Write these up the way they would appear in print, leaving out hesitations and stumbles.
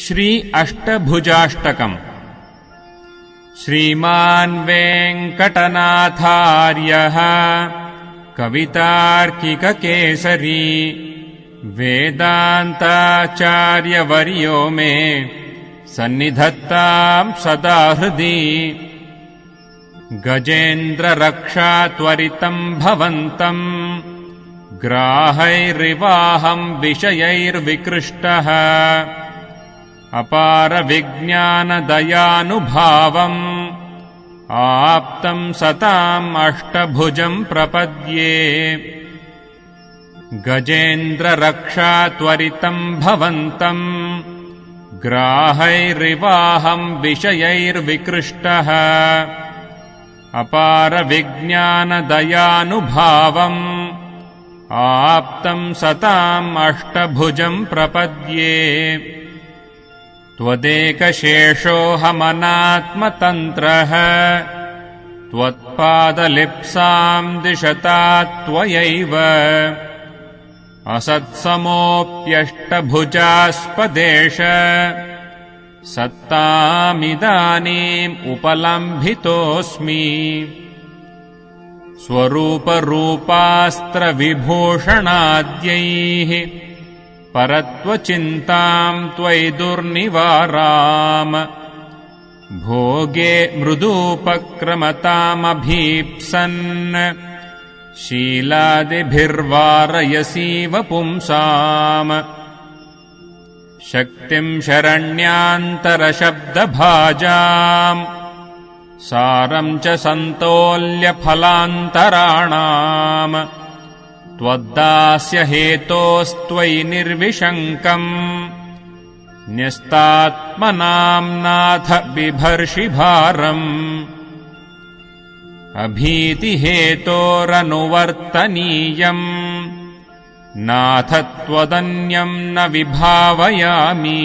श्री अष्टभुजाष्टकम्। श्रीमान् वेङ्कटनाथार्यः कवितार्किककेसरी वेदान्ताचार्यवर्यो मे सन्निधत्ताम् सदा हृदि। गजेन्द्ररक्षात्वरितम् भवन्तम् ग्राहैरिवाहम् विषयैर्विकृष्टः अपारविज्ञानदयानुभावम् आप्तम् सताम् अष्टभुजम् प्रपद्ये। गजेन्द्ररक्षात्वरितम् भवन्तम् ग्राहैरिवाहम् विषयैर्विकृष्टः अपारविज्ञानदयानुभावम् आप्तम् सताम् अष्टभुजम् प्रपद्ये। त्वदेकशेषोऽहमनात्मतन्त्रः त्वत्पादलिप्साम् दिशता त्वयैव असत्समोऽप्यष्टभुजास्पदेश सत्तामिदानीम् उपलम्भितोऽस्मि। स्वरूपरूपास्त्रविभूषणाद्यैः परत्वचिन्ताम् त्वयि दुर्निवाराम् भोगे मृदूपक्रमतामभीप्सन् शीलादिभिर्वारयसीव पुंसाम्। शक्तिम् शरण्यान्तरशब्दभाजाम् सारम् च सन्तोल्यफलान्तराणाम् त्वद्दास्य हेतोस्त्वयि निर्विशङ्कम् न्यस्तात्मनाम् नाथ बिभर्षि भारम्। अभीतिहेतोरनुवर्तनीयम् नाथ त्वदन्यम् न विभावयामि।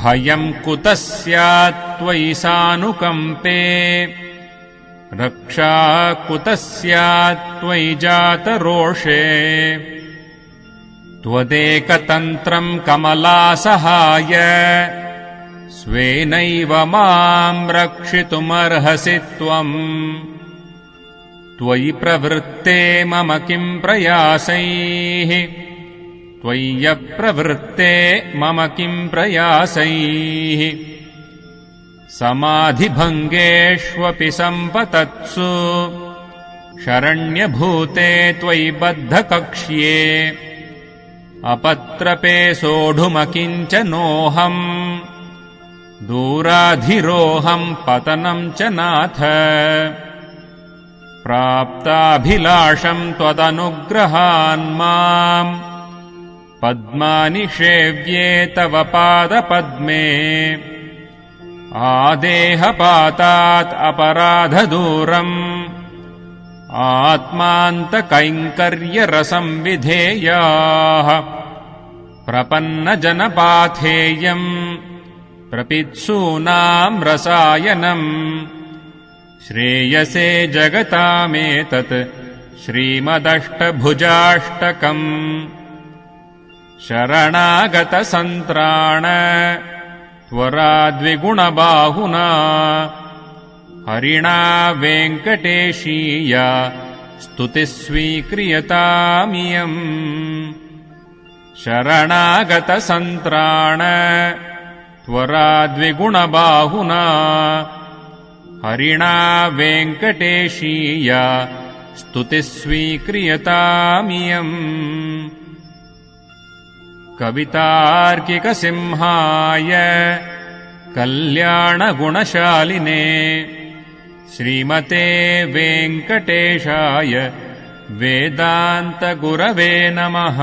भयम् कुतः स्यात् त्वयि सानुकम्पे रक्षा कुतः स्यात् त्वयि जातरोषे। त्वदेकतन्त्रम् कमलासहाय स्वेनैव माम् रक्षितुमर्हसि त्वम्। त्वयि प्रवृत्ते मम किम् प्रयासैः त्वय्यप्रवृत्ते मम किम् प्रयासैः। समाधिभङ्गेष्वपि सम्पतत्सु शरण्यभूते त्वयि बद्धकक्ष्ये। अपत्रपे सोढुमकिञ्चनोऽहम् दूराधिरोहम् पतनम् च नाथ। प्राप्ताभिलाषम् त्वदनुग्रहान्माम् पद्मानि सेव्ये तव पादपद्मे। आदेहपातात् अपराधदूरम् आत्मान्तकैङ्कर्यरसं विधेयाः। प्रपन्नजनपाथेयम् प्रपित्सूनाम् रसायनम् श्रेयसे जगतामेतत् श्रीमदष्टभुजाष्टकम्। शरणागतसन्त्राण त्वराद्विगुणबाहुना हरिणा वेङ्कटेशीय स्तुतिः स्वीक्रियतामियम्। शरणागतसन्त्राण त्वराद्विगुणबाहुना हरिणा वेङ्कटेशीय स्तुतिः स्वीक्रियतामियम्। कवितार्किकसिंहाय कल्याणगुणशालिने श्रीमते वेङ्कटेशाय वेदान्तगुरवे नमः।